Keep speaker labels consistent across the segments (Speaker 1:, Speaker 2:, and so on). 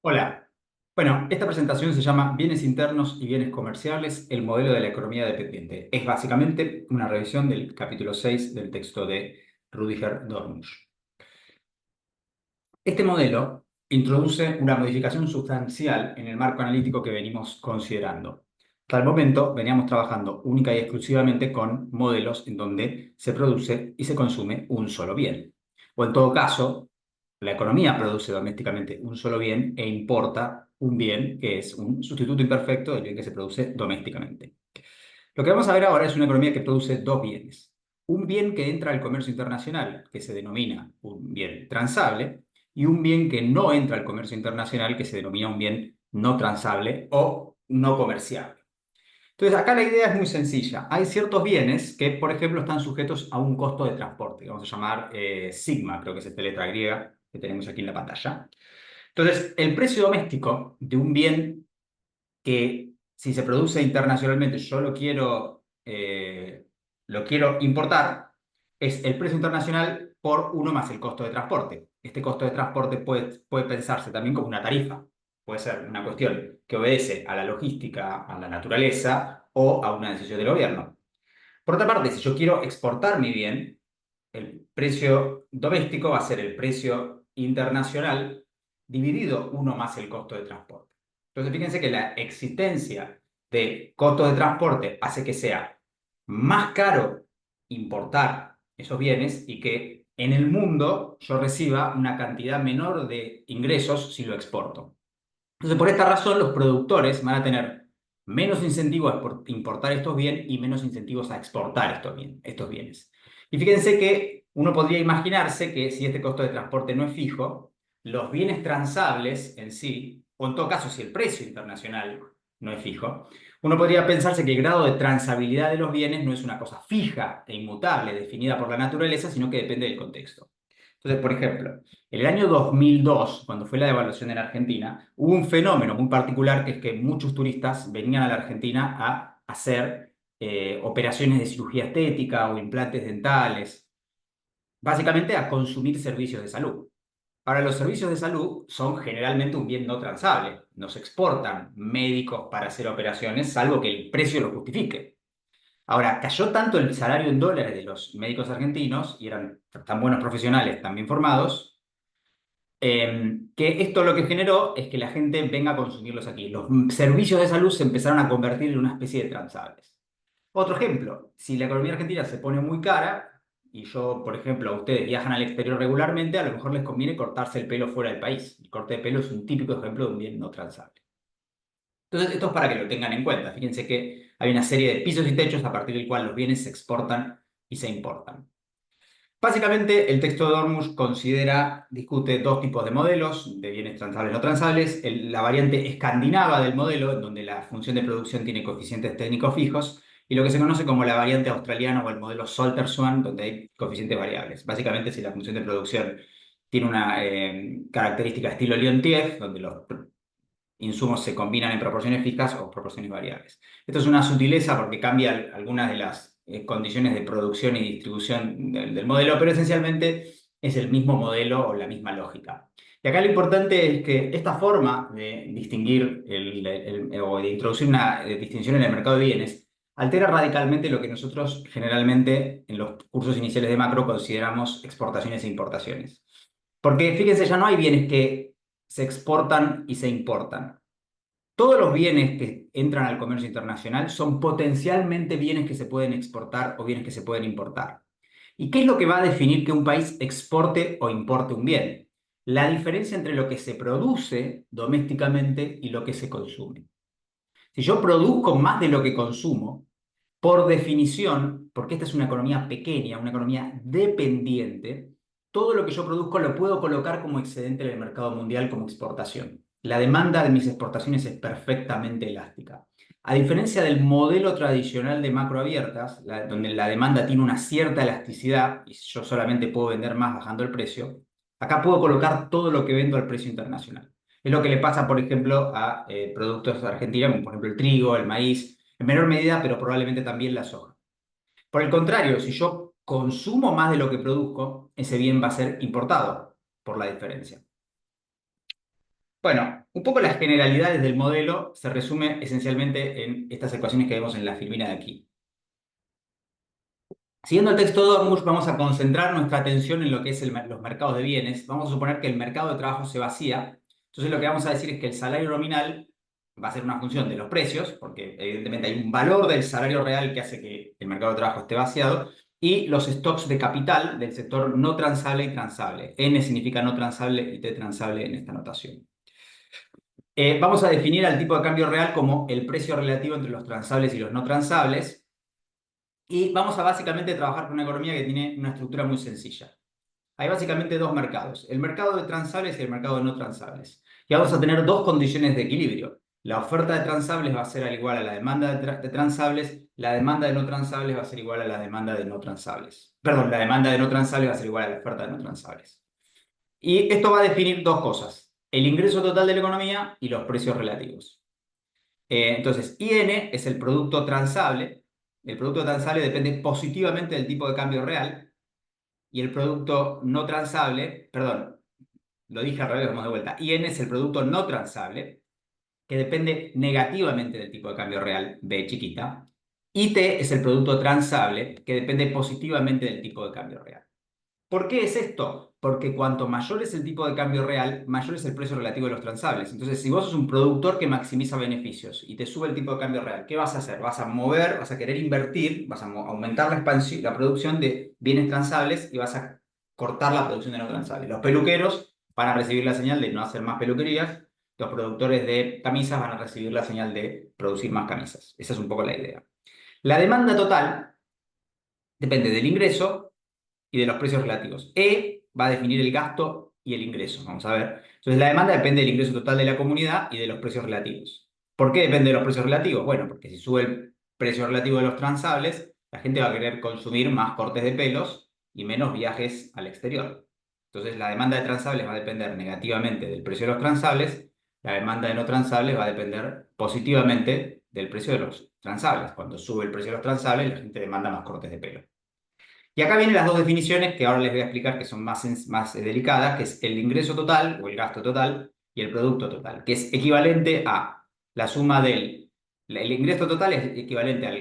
Speaker 1: Hola. Bueno, esta presentación se llama Bienes internos y bienes comerciales, el modelo de la economía dependiente. Es básicamente una revisión del capítulo 6 del texto de Rüdiger Dornbusch. Este modelo introduce una modificación sustancial en el marco analítico que venimos considerando. Hasta el momento veníamos trabajando única y exclusivamente con modelos en donde se produce y se consume un solo bien. O en todo caso, la economía produce domésticamente un solo bien e importa un bien que es un sustituto imperfecto del bien que se produce domésticamente. Lo que vamos a ver ahora es una economía que produce dos bienes. Un bien que entra al comercio internacional, que se denomina un bien transable, y un bien que no entra al comercio internacional, que se denomina un bien no transable o no comerciable. Entonces, acá la idea es muy sencilla. Hay ciertos bienes que, por ejemplo, están sujetos a un costo de transporte, que vamos a llamar sigma, creo que es esta letra griega que tenemos aquí en la pantalla. Entonces, el precio doméstico de un bien que si se produce internacionalmente, yo lo quiero importar, es el precio internacional por uno más el costo de transporte. Este costo de transporte puede pensarse también como una tarifa. Puede ser una cuestión que obedece a la logística, a la naturaleza o a una decisión del gobierno. Por otra parte, si yo quiero exportar mi bien, el precio doméstico va a ser el precio internacional dividido uno más el costo de transporte. Entonces, fíjense que la existencia de costo de transporte hace que sea más caro importar esos bienes y que en el mundo yo reciba una cantidad menor de ingresos si lo exporto. Entonces, por esta razón, los productores van a tener menos incentivos a importar estos bienes y menos incentivos a exportar estos bienes. Y fíjense que uno podría imaginarse que si este costo de transporte no es fijo, los bienes transables en sí, o en todo caso si el precio internacional no es fijo, uno podría pensarse que el grado de transabilidad de los bienes no es una cosa fija e inmutable definida por la naturaleza, sino que depende del contexto. Entonces, por ejemplo, en el año 2002, cuando fue la devaluación en Argentina, hubo un fenómeno muy particular que es que muchos turistas venían a la Argentina a hacer operaciones de cirugía estética o implantes dentales, básicamente a consumir servicios de salud. Ahora, los servicios de salud son generalmente un bien no transable. No se exportan médicos para hacer operaciones, salvo que el precio lo justifique. Ahora, cayó tanto el salario en dólares de los médicos argentinos, y eran tan buenos profesionales, tan bien formados, que esto lo que generó es que la gente venga a consumirlos aquí. Los servicios de salud se empezaron a convertir en una especie de transables. Otro ejemplo, si la economía argentina se pone muy cara, y yo, por ejemplo, a ustedes viajan al exterior regularmente, a lo mejor les conviene cortarse el pelo fuera del país. El corte de pelo es un típico ejemplo de un bien no transable. Entonces, esto es para que lo tengan en cuenta. Fíjense que hay una serie de pisos y techos a partir del cual los bienes se exportan y se importan. Básicamente, el texto de Dormus discute dos tipos de modelos de bienes transables y no transables. La variante escandinava del modelo, en donde la función de producción tiene coeficientes técnicos fijos, y lo que se conoce como la variante australiana o el modelo Solter-Swan, donde hay coeficientes variables. Básicamente, si la función de producción tiene una característica estilo Leontief, donde los insumos se combinan en proporciones fijas o proporciones variables. Esto es una sutileza porque cambia algunas de las condiciones de producción y distribución del modelo, pero esencialmente es el mismo modelo o la misma lógica. Y acá lo importante es que esta forma de distinguir o de introducir una distinción en el mercado de bienes altera radicalmente lo que nosotros generalmente en los cursos iniciales de macro consideramos exportaciones e importaciones. Porque fíjense, ya no hay bienes que se exportan y se importan. Todos los bienes que entran al comercio internacional son potencialmente bienes que se pueden exportar o bienes que se pueden importar. ¿Y qué es lo que va a definir que un país exporte o importe un bien? La diferencia entre lo que se produce domésticamente y lo que se consume. Si yo produzco más de lo que consumo, por definición, porque esta es una economía pequeña, una economía dependiente, todo lo que yo produzco lo puedo colocar como excedente en el mercado mundial como exportación. La demanda de mis exportaciones es perfectamente elástica. A diferencia del modelo tradicional de macroabiertas, donde la demanda tiene una cierta elasticidad y yo solamente puedo vender más bajando el precio, acá puedo colocar todo lo que vendo al precio internacional. Es lo que le pasa, por ejemplo, a productos argentinos, como por ejemplo el trigo, el maíz, en menor medida, pero probablemente también la soja. Por el contrario, si yo consumo más de lo que produzco, ese bien va a ser importado por la diferencia. Bueno, un poco las generalidades del modelo se resume esencialmente en estas ecuaciones que vemos en la filmina de aquí. Siguiendo el texto de Dormush, vamos a concentrar nuestra atención en lo que es los mercados de bienes. Vamos a suponer que el mercado de trabajo se vacía. Entonces lo que vamos a decir es que el salario nominal va a ser una función de los precios, porque evidentemente hay un valor del salario real que hace que el mercado de trabajo esté vaciado, y los stocks de capital del sector no transable y transable. N significa no transable y T transable en esta notación. Vamos a definir al tipo de cambio real como el precio relativo entre los transables y los no transables. Y vamos a básicamente trabajar con una economía que tiene una estructura muy sencilla. Hay básicamente dos mercados, el mercado de transables y el mercado de no transables. Y vamos a tener dos condiciones de equilibrio. La oferta de transables va a ser al igual a la demanda de transables, la demanda de no transables va a ser igual a la demanda de no transables. Perdón, la demanda de no transables va a ser igual a la oferta de no transables. Y esto va a definir dos cosas, el ingreso total de la economía y los precios relativos. Entonces, IN es el producto transable. El producto transable depende positivamente del tipo de cambio real y el producto no transable, perdón, lo dije al revés, vamos de vuelta. IN es el producto no transable, que depende negativamente del tipo de cambio real, B chiquita. Y T es el producto transable, que depende positivamente del tipo de cambio real. ¿Por qué es esto? Porque cuanto mayor es el tipo de cambio real, mayor es el precio relativo de los transables. Entonces, si vos sos un productor que maximiza beneficios y te sube el tipo de cambio real, ¿qué vas a hacer? Vas a mover, vas a querer invertir, vas a aumentar la expansión, la producción de bienes transables y vas a cortar la producción de no transables. Los peluqueros van a recibir la señal de no hacer más peluquerías, los productores de camisas van a recibir la señal de producir más camisas. Esa es un poco la idea. La demanda total depende del ingreso y de los precios relativos. E va a definir el gasto y el ingreso. Vamos a ver. Entonces, la demanda depende del ingreso total de la comunidad y de los precios relativos. ¿Por qué depende de los precios relativos? Bueno, porque si sube el precio relativo de los transables, la gente va a querer consumir más cortes de pelos y menos viajes al exterior. Entonces, la demanda de transables va a depender negativamente del precio de los transables, la demanda de no transables va a depender positivamente del precio de los transables. Cuando sube el precio de los transables, la gente demanda más cortes de pelo. Y acá vienen las dos definiciones que ahora les voy a explicar que son más delicadas, que es el ingreso total o el gasto total y el producto total, que es equivalente a la suma del... El ingreso total es equivalente a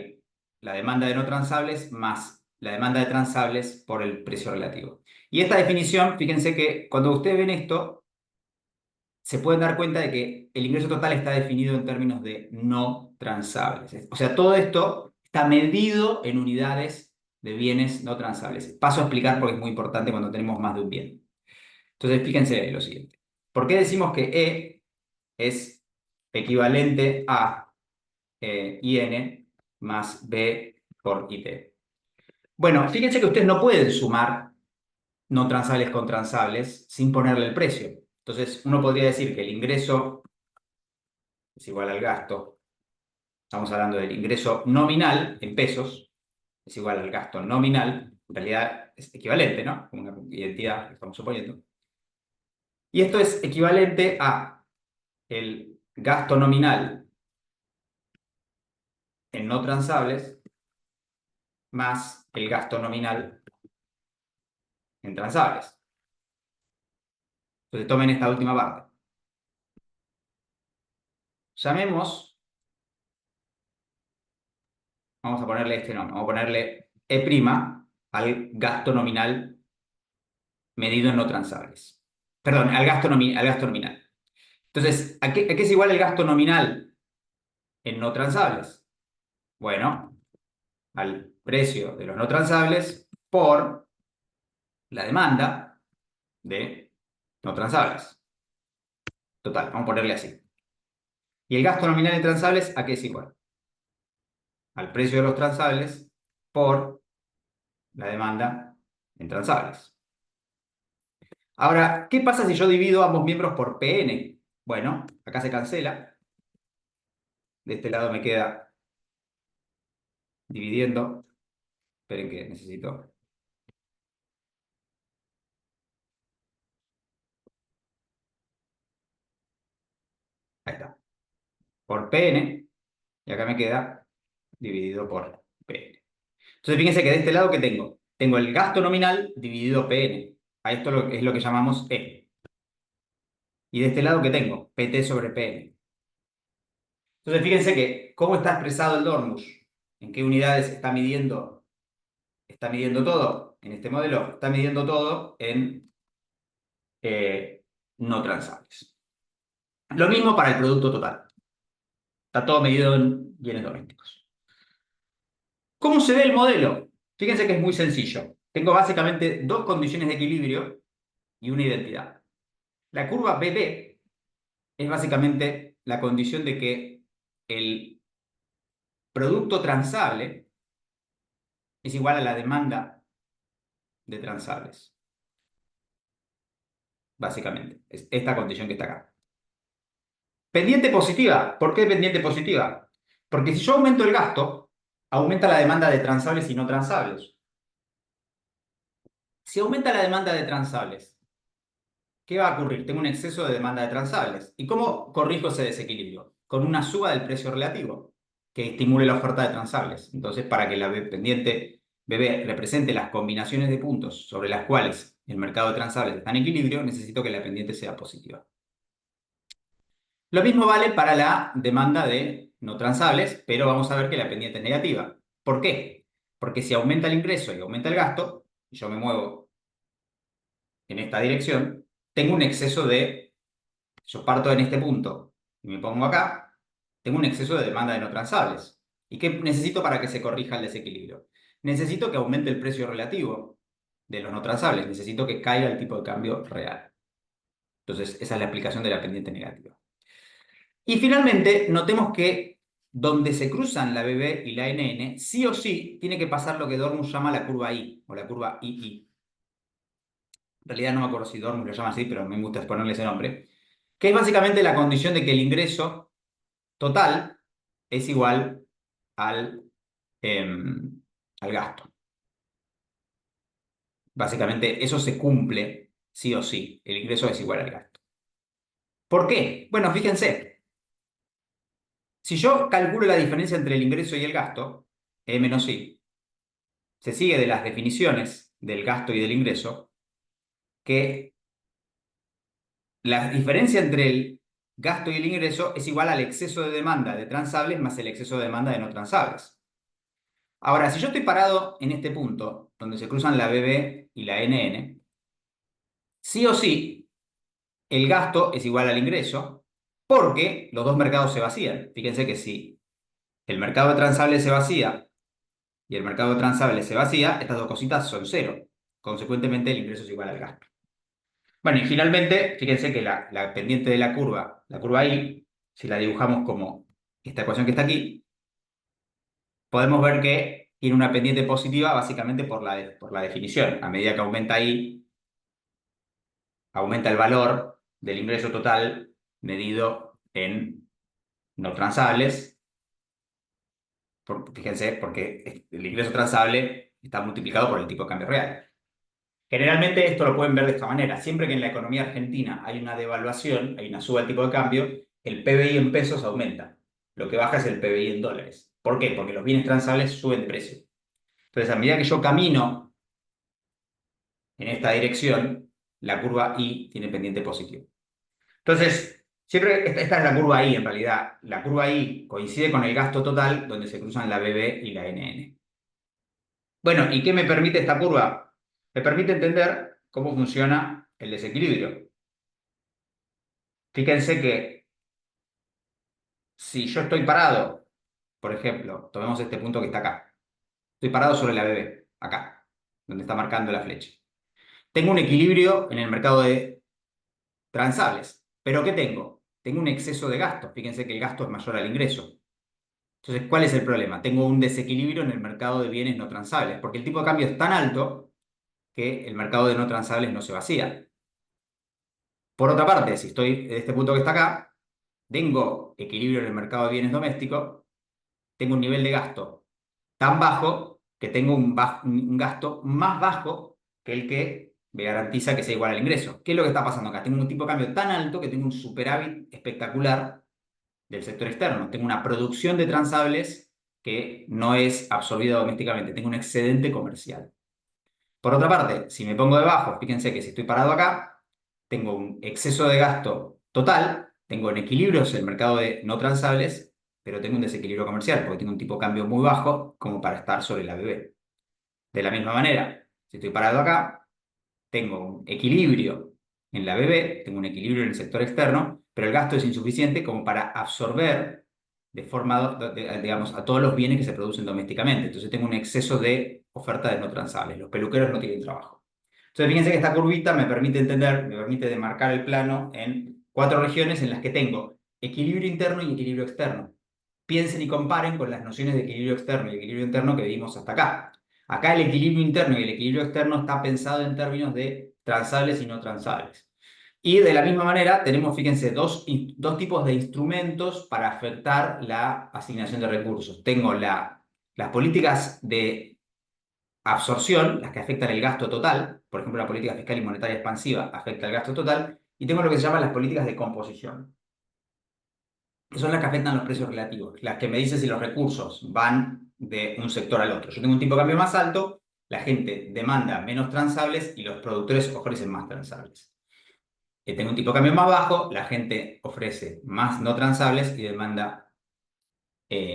Speaker 1: la demanda de no transables más la demanda de transables por el precio relativo. Y esta definición, fíjense que cuando ustedes ven esto, se pueden dar cuenta de que el ingreso total está definido en términos de no transables. O sea, todo esto está medido en unidades de bienes no transables. Paso a explicar porque es muy importante cuando tenemos más de un bien. Entonces, fíjense lo siguiente. ¿Por qué decimos que E es equivalente a IN más B por IT? Bueno, fíjense que ustedes no pueden sumar no transables con transables sin ponerle el precio. Entonces, uno podría decir que el ingreso es igual al gasto. Estamos hablando del ingreso nominal en pesos, es igual al gasto nominal. En realidad es equivalente, ¿no? Como una identidad que estamos suponiendo. Y esto es equivalente a el gasto nominal en no transables más el gasto nominal en transables. Entonces tomen esta última parte. Llamemos, vamos a ponerle este nombre, vamos a ponerle E' al gasto nominal medido en no transables. Perdón, al gasto nominal. Entonces, ¿a qué es igual el gasto nominal en no transables? Bueno, al precio de los no transables por la demanda de no transables. Total, vamos a ponerle así. ¿Y el gasto nominal en transables a qué es igual? Al precio de los transables por la demanda en transables. Ahora, ¿qué pasa si yo divido ambos miembros por Pn? Bueno, acá se cancela. De este lado me queda dividiendo. Esperen que necesito. Ahí está. Por Pn. Y acá me queda dividido por Pn. Entonces fíjense que de este lado, ¿qué tengo? Tengo el gasto nominal dividido Pn. A esto es lo que llamamos E. Y de este lado, ¿qué tengo? PT sobre PM. Entonces, fíjense que cómo está expresado el Dormus, en qué unidades está midiendo todo en este modelo, está midiendo todo en no transables. Lo mismo para el producto total. Está todo medido en bienes domésticos. ¿Cómo se ve el modelo? Fíjense que es muy sencillo. Tengo básicamente dos condiciones de equilibrio y una identidad. La curva BB es básicamente la condición de que el producto transable es igual a la demanda de transables. Básicamente, es esta condición que está acá. Pendiente positiva. ¿Por qué pendiente positiva? Porque si yo aumento el gasto, aumenta la demanda de transables y no transables. Si aumenta la demanda de transables, ¿qué va a ocurrir? Tengo un exceso de demanda de transables. ¿Y cómo corrijo ese desequilibrio? Con una suba del precio relativo que estimule la oferta de transables. Entonces, para que la pendiente BB represente las combinaciones de puntos sobre las cuales el mercado de transables está en equilibrio, necesito que la pendiente sea positiva. Lo mismo vale para la demanda de no transables, pero vamos a ver que la pendiente es negativa. ¿Por qué? Porque si aumenta el ingreso y aumenta el gasto, y yo me muevo en esta dirección, tengo un exceso de, yo parto en este punto y me pongo acá, tengo un exceso de demanda de no transables. ¿Y qué necesito para que se corrija el desequilibrio? Necesito que aumente el precio relativo de los no transables, necesito que caiga el tipo de cambio real. Entonces, esa es la aplicación de la pendiente negativa. Y finalmente, notemos que donde se cruzan la BB y la NN, sí o sí tiene que pasar lo que Dormus llama la curva I, o la curva II. En realidad no me acuerdo si Dormus lo llama así, pero me gusta ponerle ese nombre. Que es básicamente la condición de que el ingreso total es igual al, al gasto. Básicamente eso se cumple sí o sí. El ingreso es igual al gasto. ¿Por qué? Bueno, fíjense. Si yo calculo la diferencia entre el ingreso y el gasto, E menos I, se sigue de las definiciones del gasto y del ingreso que la diferencia entre el gasto y el ingreso es igual al exceso de demanda de transables más el exceso de demanda de no transables. Ahora, si yo estoy parado en este punto, donde se cruzan la BB y la NN, sí o sí, el gasto es igual al ingreso, porque los dos mercados se vacían. Fíjense que si el mercado de transables se vacía y el mercado de transables se vacía, estas dos cositas son cero. Consecuentemente, el ingreso es igual al gasto. Bueno, y finalmente, fíjense que la pendiente de la curva I, si la dibujamos como esta ecuación que está aquí, podemos ver que tiene una pendiente positiva básicamente por la definición. A medida que aumenta I, aumenta el valor del ingreso total medido en no transables. Fíjense, porque el ingreso transable está multiplicado por el tipo de cambio real. Generalmente esto lo pueden ver de esta manera. Siempre que en la economía argentina hay una devaluación, hay una suba del tipo de cambio, el PBI en pesos aumenta. Lo que baja es el PBI en dólares. ¿Por qué? Porque los bienes transables suben de precio. Entonces, a medida que yo camino en esta dirección, la curva I tiene pendiente positivo. Entonces, siempre esta es la curva I en realidad. La curva I coincide con el gasto total donde se cruzan la BB y la NN. Bueno, ¿y qué me permite esta curva? Me permite entender cómo funciona el desequilibrio. Fíjense que si yo estoy parado, por ejemplo, tomemos este punto que está acá. Estoy parado sobre la BB, acá, donde está marcando la flecha. Tengo un equilibrio en el mercado de transables. ¿Pero qué tengo? Tengo un exceso de gasto. Fíjense que el gasto es mayor al ingreso. Entonces, ¿cuál es el problema? Tengo un desequilibrio en el mercado de bienes no transables, porque el tipo de cambio es tan alto que el mercado de no transables no se vacía. Por otra parte, si estoy en este punto que está acá, tengo equilibrio en el mercado de bienes domésticos, tengo un nivel de gasto tan bajo que tengo un gasto más bajo que el que me garantiza que sea igual al ingreso. ¿Qué es lo que está pasando acá? Tengo un tipo de cambio tan alto que tengo un superávit espectacular del sector externo. Tengo una producción de transables que no es absorbida domésticamente. Tengo un excedente comercial. Por otra parte, si me pongo debajo, fíjense que si estoy parado acá, tengo un exceso de gasto total, tengo en equilibrios el mercado de no transables, pero tengo un desequilibrio comercial, porque tengo un tipo de cambio muy bajo como para estar sobre la BB. De la misma manera, si estoy parado acá, tengo un equilibrio en la BB, tengo un equilibrio en el sector externo, pero el gasto es insuficiente como para absorber de forma, digamos, a todos los bienes que se producen domésticamente. Entonces tengo un exceso de oferta de no transables. Los peluqueros no tienen trabajo. Entonces fíjense que esta curvita me permite entender, me permite demarcar el plano en 4 regiones en las que tengo equilibrio interno y equilibrio externo. Piensen y comparen con las nociones de equilibrio externo y equilibrio interno que vimos hasta acá. Acá el equilibrio interno y el equilibrio externo está pensado en términos de transables y no transables. Y de la misma manera tenemos, fíjense, dos tipos de instrumentos para afectar la asignación de recursos. Tengo las políticas de absorción, las que afectan el gasto total, por ejemplo, la política fiscal y monetaria expansiva afecta el gasto total, y tengo lo que se llaman las políticas de composición, que son las que afectan los precios relativos, las que me dicen si los recursos van de un sector al otro. Yo tengo un tipo de cambio más alto, la gente demanda menos transables y los productores ofrecen más transables. Tengo un tipo de cambio más bajo, la gente ofrece más no transables y demanda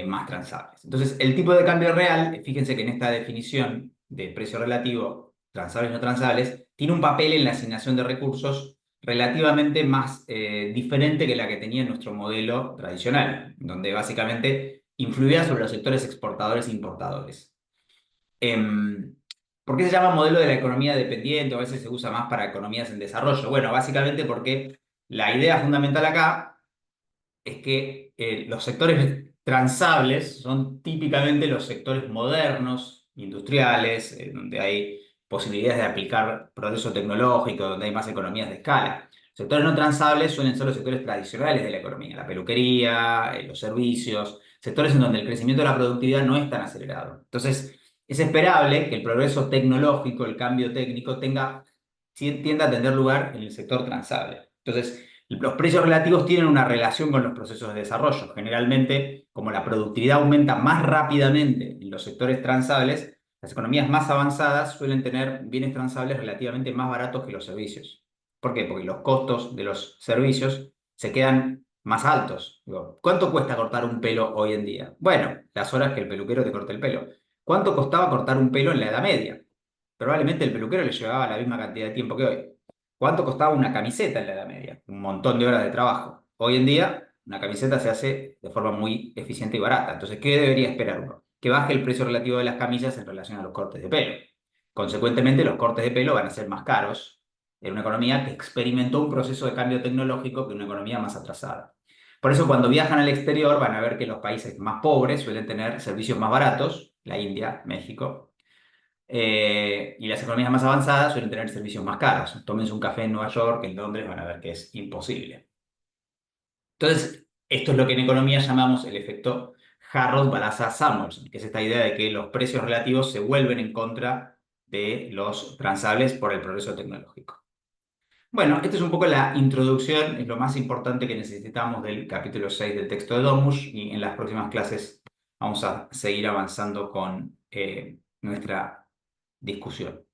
Speaker 1: más transables. Entonces, el tipo de cambio real, fíjense que en esta definición de precio relativo, transables y no transables, tiene un papel en la asignación de recursos relativamente más diferente que la que tenía nuestro modelo tradicional, donde básicamente influía sobre los sectores exportadores e importadores. Em, ¿Por qué se llama modelo de la economía dependiente? O a veces se usa más para economías en desarrollo. Bueno, básicamente porque la idea fundamental acá es que los sectores transables son típicamente los sectores modernos, industriales, donde hay posibilidades de aplicar proceso tecnológico, donde hay más economías de escala. Sectores no transables suelen ser los sectores tradicionales de la economía, la peluquería, los servicios, sectores en donde el crecimiento de la productividad no es tan acelerado. Entonces, es esperable que el progreso tecnológico, el cambio técnico, tienda a tener lugar en el sector transable. Entonces, los precios relativos tienen una relación con los procesos de desarrollo. Generalmente, como la productividad aumenta más rápidamente en los sectores transables, las economías más avanzadas suelen tener bienes transables relativamente más baratos que los servicios. ¿Por qué? Porque los costos de los servicios se quedan más altos. Digo, ¿cuánto cuesta cortar un pelo hoy en día? Bueno, las horas que el peluquero te corte el pelo. ¿Cuánto costaba cortar un pelo en la Edad Media? Probablemente el peluquero le llevaba la misma cantidad de tiempo que hoy. ¿Cuánto costaba una camiseta en la Edad Media? Un montón de horas de trabajo. Hoy en día, una camiseta se hace de forma muy eficiente y barata. Entonces, ¿qué debería esperar uno? Que baje el precio relativo de las camisas en relación a los cortes de pelo. Consecuentemente, los cortes de pelo van a ser más caros en una economía que experimentó un proceso de cambio tecnológico que una economía más atrasada. Por eso, cuando viajan al exterior, van a ver que los países más pobres suelen tener servicios más baratos, la India, México, y las economías más avanzadas suelen tener servicios más caros. Tómense un café en Nueva York, en Londres, van a ver que es imposible. Entonces, esto es lo que en economía llamamos el efecto Harrod-Balazs-Samuelson, que es esta idea de que los precios relativos se vuelven en contra de los transables por el progreso tecnológico. Bueno, esta es un poco la introducción, es lo más importante que necesitamos del capítulo 6 del texto de Domush, y en las próximas clases vamos a seguir avanzando con nuestra discusión.